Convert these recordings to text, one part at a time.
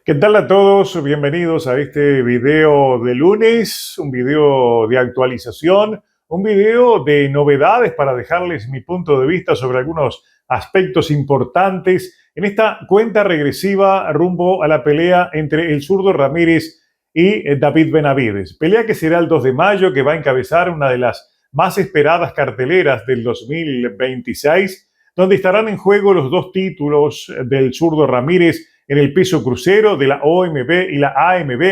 ¿Qué tal a todos? Bienvenidos a este video de lunes, un video de actualización, un video de novedades para dejarles mi punto de vista sobre algunos aspectos importantes en esta cuenta regresiva rumbo a la pelea entre el zurdo Ramírez y David Benavides. Pelea que será el 2 de mayo, que va a encabezar una de las más esperadas carteleras del 2026, donde estarán en juego los dos títulos del zurdo Ramírez en el peso crucero de la OMB y la AMB,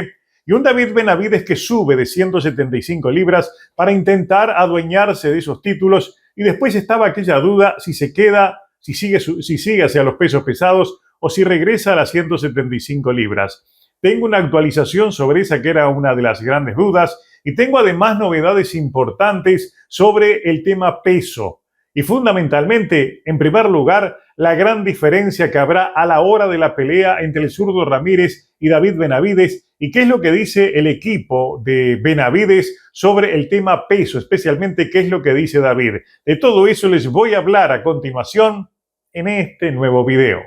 y un David Benavides que sube de 175 libras para intentar adueñarse de esos títulos, y después estaba aquella duda si se queda, si sigue hacia los pesos pesados o si regresa a las 175 libras. Tengo una actualización sobre esa que era una de las grandes dudas, y tengo además novedades importantes sobre el tema peso. Y fundamentalmente, en primer lugar, la gran diferencia que habrá a la hora de la pelea entre el zurdo Ramírez y David Benavides, y qué es lo que dice el equipo de Benavides sobre el tema peso, especialmente qué es lo que dice David. De todo eso les voy a hablar a continuación en este nuevo video.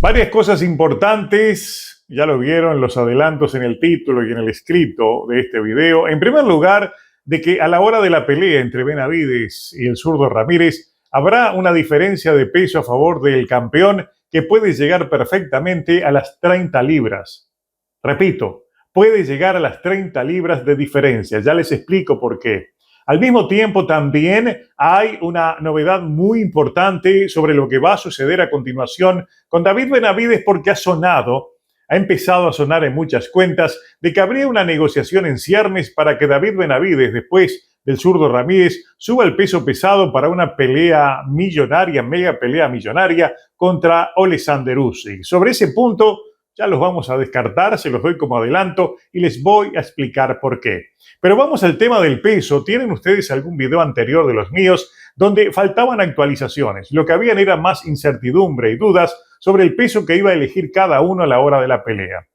Varias cosas importantes, ya lo vieron los adelantos en el título y en el escrito de este video. En primer lugar, de que a la hora de la pelea entre Benavides y el zurdo Ramírez, habrá una diferencia de peso a favor del campeón que puede llegar perfectamente a las 30 libras. Repito, puede llegar a las 30 libras de diferencia. Ya les explico por qué. Al mismo tiempo, también hay una novedad muy importante sobre lo que va a suceder a continuación con David Benavides, porque ha empezado a sonar en muchas cuentas de que habría una negociación en ciernes para que David Benavides, después del zurdo Ramírez, suba el peso pesado para una pelea millonaria, mega pelea millonaria contra Oleksandr Usyk. Sobre ese punto ya los vamos a descartar, se los doy como adelanto y les voy a explicar por qué. Pero vamos al tema del peso. ¿Tienen ustedes algún video anterior de los míos donde faltaban actualizaciones? Lo que habían era más incertidumbre y dudas sobre el peso que iba a elegir cada uno a la hora de la pelea.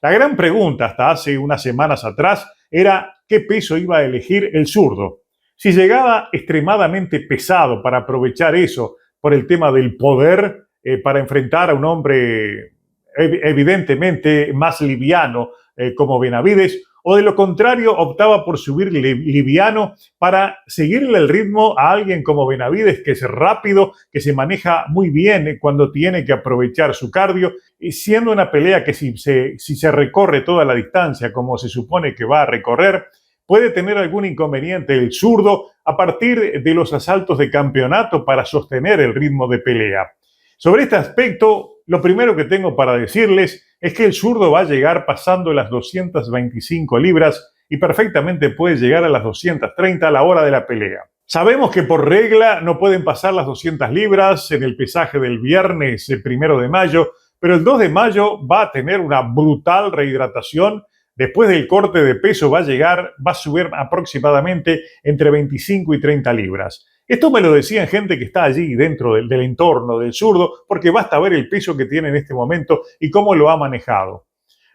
La gran pregunta hasta hace unas semanas atrás era qué peso iba a elegir el zurdo. Si llegaba extremadamente pesado para aprovechar eso por el tema del poder, para enfrentar a un hombre evidentemente más liviano como Benavides, o de lo contrario optaba por subir liviano para seguirle el ritmo a alguien como Benavides, que es rápido, que se maneja muy bien cuando tiene que aprovechar su cardio, y siendo una pelea que si se recorre toda la distancia como se supone que va a recorrer, puede tener algún inconveniente el zurdo a partir de los asaltos de campeonato para sostener el ritmo de pelea. Sobre este aspecto, lo primero que tengo para decirles es que el zurdo va a llegar pasando las 225 libras y perfectamente puede llegar a las 230 a la hora de la pelea. Sabemos que por regla no pueden pasar las 200 libras en el pesaje del viernes, el 1 de mayo, pero el 2 de mayo va a tener una brutal rehidratación. Después del corte de peso va a subir aproximadamente entre 25 y 30 libras. Esto me lo decían gente que está allí dentro del entorno del zurdo, porque basta ver el peso que tiene en este momento y cómo lo ha manejado.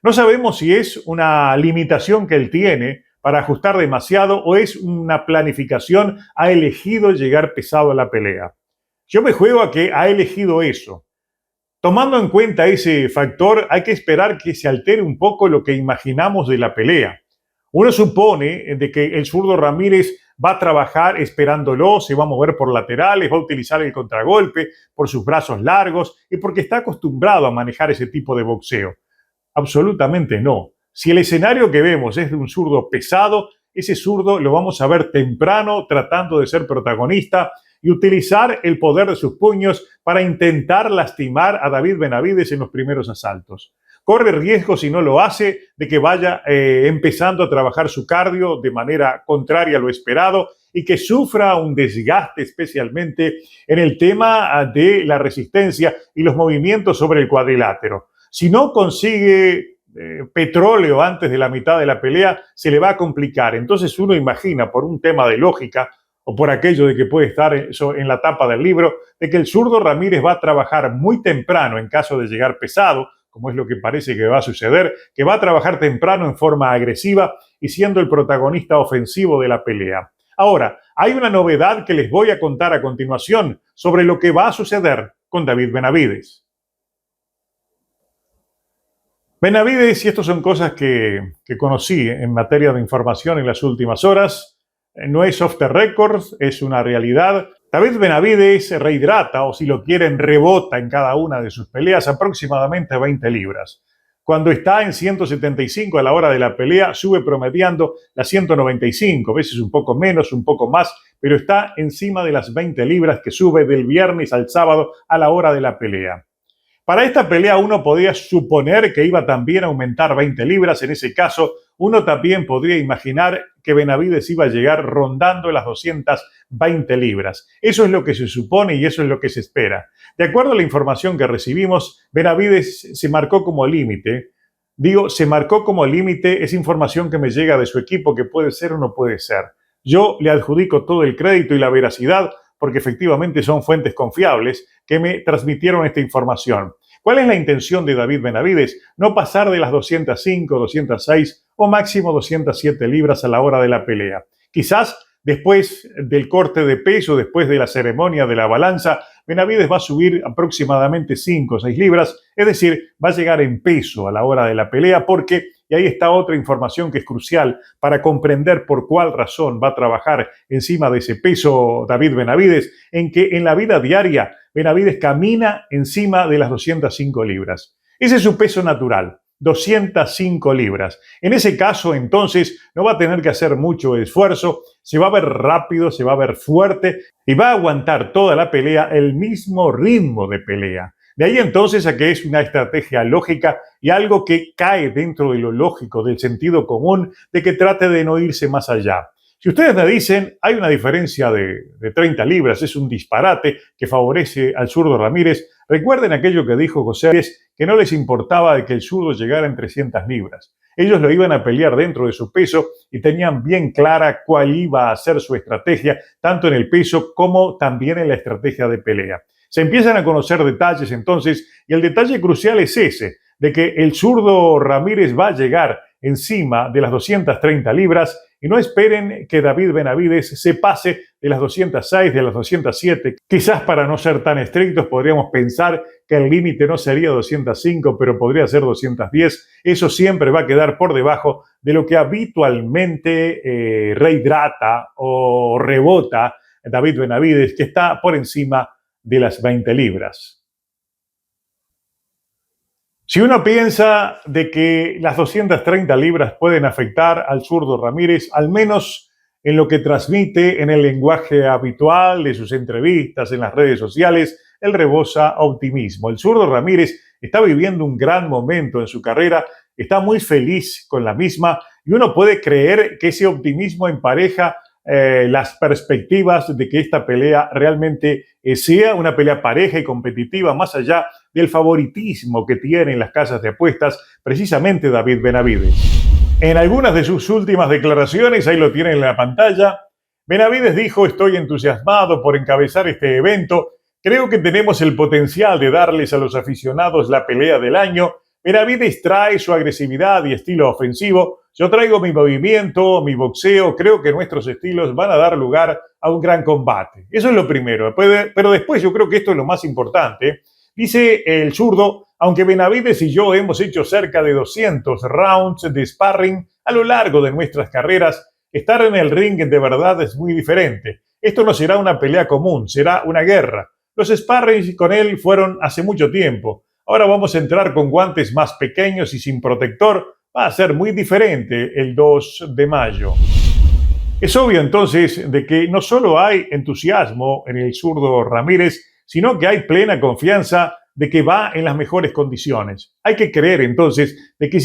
No sabemos si es una limitación que él tiene para ajustar demasiado o es una planificación, ha elegido llegar pesado a la pelea. Yo me juego a que ha elegido eso. Tomando en cuenta ese factor, hay que esperar que se altere un poco lo que imaginamos de la pelea. Uno supone de que el zurdo Ramírez va a trabajar esperándolo, se va a mover por laterales, va a utilizar el contragolpe por sus brazos largos y porque está acostumbrado a manejar ese tipo de boxeo. Absolutamente no. Si el escenario que vemos es de un zurdo pesado, ese zurdo lo vamos a ver temprano tratando de ser protagonista y utilizar el poder de sus puños para intentar lastimar a David Benavides en los primeros asaltos. Corre riesgo, si no lo hace, de que vaya empezando a trabajar su cardio de manera contraria a lo esperado y que sufra un desgaste especialmente en el tema de la resistencia y los movimientos sobre el cuadrilátero. Si no consigue petróleo antes de la mitad de la pelea, se le va a complicar. Entonces uno imagina, por un tema de lógica o por aquello de que puede estar en la tapa del libro, de que el zurdo Ramírez va a trabajar muy temprano en caso de llegar pesado, como es lo que parece que va a suceder, que va a trabajar temprano en forma agresiva y siendo el protagonista ofensivo de la pelea. Ahora, hay una novedad que les voy a contar a continuación sobre lo que va a suceder con David Benavides. Benavides, y estas son cosas que conocí en materia de información en las últimas horas, no es off the record, es una realidad. David Benavides rehidrata, o si lo quieren, rebota en cada una de sus peleas aproximadamente 20 libras. Cuando está en 175 a la hora de la pelea, sube promediando las 195, a veces un poco menos, un poco más, pero está encima de las 20 libras que sube del viernes al sábado a la hora de la pelea. Para esta pelea uno podía suponer que iba también a aumentar 20 libras. En ese caso, uno también podría imaginar que Benavides iba a llegar rondando las 220 libras. Eso es lo que se supone y eso es lo que se espera. De acuerdo a la información que recibimos, Benavides se marcó como límite. Digo, se marcó como límite, es información que me llega de su equipo, que puede ser o no puede ser. Yo le adjudico todo el crédito y la veracidad porque efectivamente son fuentes confiables que me transmitieron esta información. ¿Cuál es la intención de David Benavides? No pasar de las 205, 206 o máximo 207 libras a la hora de la pelea. Quizás después del corte de peso, después de la ceremonia de la balanza, Benavides va a subir aproximadamente 5 o 6 libras, es decir, va a llegar en peso a la hora de la pelea porque, y ahí está otra información que es crucial para comprender por cuál razón va a trabajar encima de ese peso David Benavides, en que en la vida diaria Benavides camina encima de las 205 libras. Ese es su peso natural, 205 libras. En ese caso, entonces, no va a tener que hacer mucho esfuerzo, se va a ver rápido, se va a ver fuerte y va a aguantar toda la pelea el mismo ritmo de pelea. De ahí entonces a que es una estrategia lógica y algo que cae dentro de lo lógico, del sentido común, de que trate de no irse más allá. Si ustedes me dicen, hay una diferencia de 30 libras, es un disparate que favorece al zurdo Ramírez, recuerden aquello que dijo José Arias, que no les importaba de que el zurdo llegara en 300 libras. Ellos lo iban a pelear dentro de su peso y tenían bien clara cuál iba a ser su estrategia, tanto en el peso como también en la estrategia de pelea. Se empiezan a conocer detalles entonces, y el detalle crucial es ese, de que el zurdo Ramírez va a llegar encima de las 230 libras y no esperen que David Benavides se pase de las 206, de las 207. Quizás para no ser tan estrictos podríamos pensar que el límite no sería 205, pero podría ser 210. Eso siempre va a quedar por debajo de lo que habitualmente rehidrata o rebota David Benavides, que está por encima de las 20 libras. Si uno piensa de que las 230 libras pueden afectar al zurdo Ramírez, al menos en lo que transmite en el lenguaje habitual de sus entrevistas en las redes sociales, él rebosa optimismo. El zurdo Ramírez está viviendo un gran momento en su carrera, está muy feliz con la misma y uno puede creer que ese optimismo empareja las perspectivas de que esta pelea realmente sea una pelea pareja y competitiva, más allá del favoritismo que tienen las casas de apuestas, precisamente David Benavides. En algunas de sus últimas declaraciones, ahí lo tienen en la pantalla, Benavides dijo: estoy entusiasmado por encabezar este evento, creo que tenemos el potencial de darles a los aficionados la pelea del año. Benavides trae su agresividad y estilo ofensivo. Yo traigo mi movimiento, mi boxeo. Creo que nuestros estilos van a dar lugar a un gran combate. Eso es lo primero. Pero después yo creo que esto es lo más importante. Dice el zurdo, aunque Benavides y yo hemos hecho cerca de 200 rounds de sparring a lo largo de nuestras carreras, estar en el ring de verdad es muy diferente. Esto no será una pelea común, será una guerra. Los sparrings con él fueron hace mucho tiempo. Ahora vamos a entrar con guantes más pequeños y sin protector. Va a ser muy diferente el 2 de mayo. Es obvio entonces de que no solo hay entusiasmo en el zurdo Ramírez, sino que hay plena confianza de que va en las mejores condiciones. Hay que creer entonces de que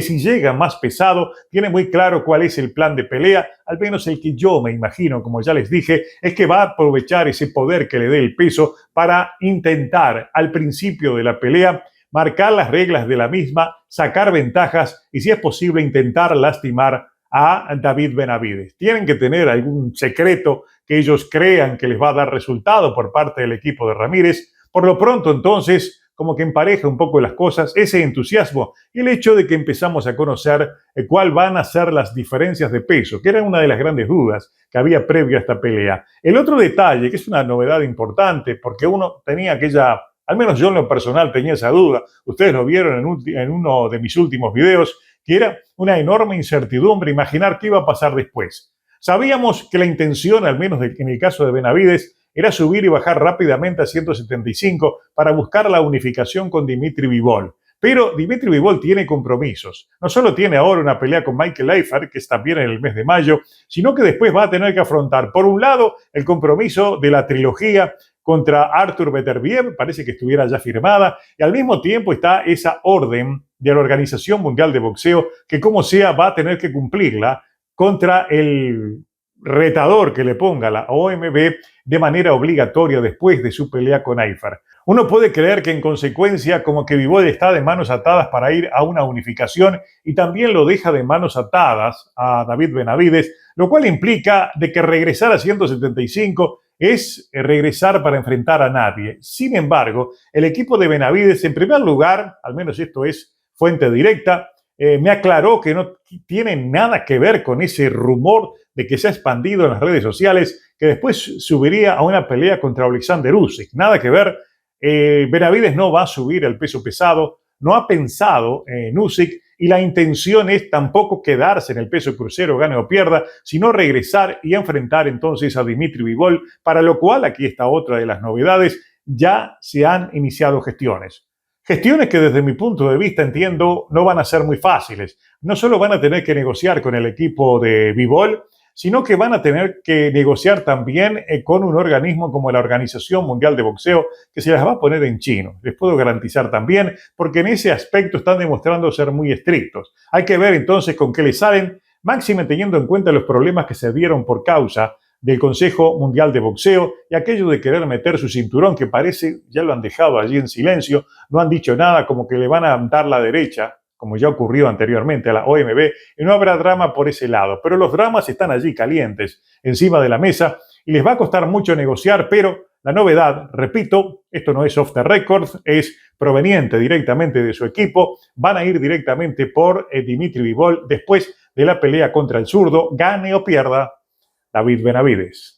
si llega más pesado, tiene muy claro cuál es el plan de pelea, al menos el que yo me imagino, como ya les dije, es que va a aprovechar ese poder que le dé el peso para intentar al principio de la pelea marcar las reglas de la misma, sacar ventajas y si es posible intentar lastimar a David Benavides. Tienen que tener algún secreto que ellos crean que les va a dar resultado por parte del equipo de Ramírez. Por lo pronto, entonces, como que empareja un poco las cosas, ese entusiasmo y el hecho de que empezamos a conocer cuál van a ser las diferencias de peso, que era una de las grandes dudas que había previo a esta pelea. El otro detalle, que es una novedad importante, porque uno tenía aquella, al menos yo en lo personal tenía esa duda, ustedes lo vieron en uno de mis últimos videos, que era una enorme incertidumbre imaginar qué iba a pasar después. Sabíamos que la intención, al menos en el caso de Benavides, era subir y bajar rápidamente a 175 para buscar la unificación con Dimitri Bivol. Pero Dimitri Bivol tiene compromisos. No solo tiene ahora una pelea con Michael Eifert, que es también en el mes de mayo, sino que después va a tener que afrontar, por un lado, el compromiso de la trilogía contra Artur Beterbiev, parece que estuviera ya firmada, y al mismo tiempo está esa orden de la Organización Mundial de Boxeo, que como sea va a tener que cumplirla contra el retador que le ponga la OMB de manera obligatoria después de su pelea con Eifert. Uno puede creer que en consecuencia como que Bivol está de manos atadas para ir a una unificación y también lo deja de manos atadas a David Benavides, lo cual implica de que regresar a 175 es regresar para enfrentar a nadie. Sin embargo, el equipo de Benavides, en primer lugar, al menos esto es fuente directa, me aclaró que no tiene nada que ver con ese rumor de que se ha expandido en las redes sociales, que después subiría a una pelea contra Alexander Usyk. Nada que ver. Benavides no va a subir al peso pesado, no ha pensado en Usyk y la intención es tampoco quedarse en el peso crucero, gane o pierda, sino regresar y enfrentar entonces a Dimitri Bivol, para lo cual, aquí está otra de las novedades, ya se han iniciado gestiones. Gestiones que desde mi punto de vista entiendo no van a ser muy fáciles. No solo van a tener que negociar con el equipo de Bivol, sino que van a tener que negociar también con un organismo como la Organización Mundial de Boxeo, que se las va a poner en chino. Les puedo garantizar también, porque en ese aspecto están demostrando ser muy estrictos. Hay que ver entonces con qué les salen, máxime teniendo en cuenta los problemas que se dieron por causa del Consejo Mundial de Boxeo y aquello de querer meter su cinturón, que parece ya lo han dejado allí en silencio, no han dicho nada, como que le van a dar la derecha, como ya ocurrió anteriormente a la OMB, y no habrá drama por ese lado. Pero los dramas están allí calientes, encima de la mesa, y les va a costar mucho negociar, pero la novedad, repito, esto no es off the record, es proveniente directamente de su equipo, van a ir directamente por Dimitri Bivol después de la pelea contra el zurdo, gane o pierda David Benavides.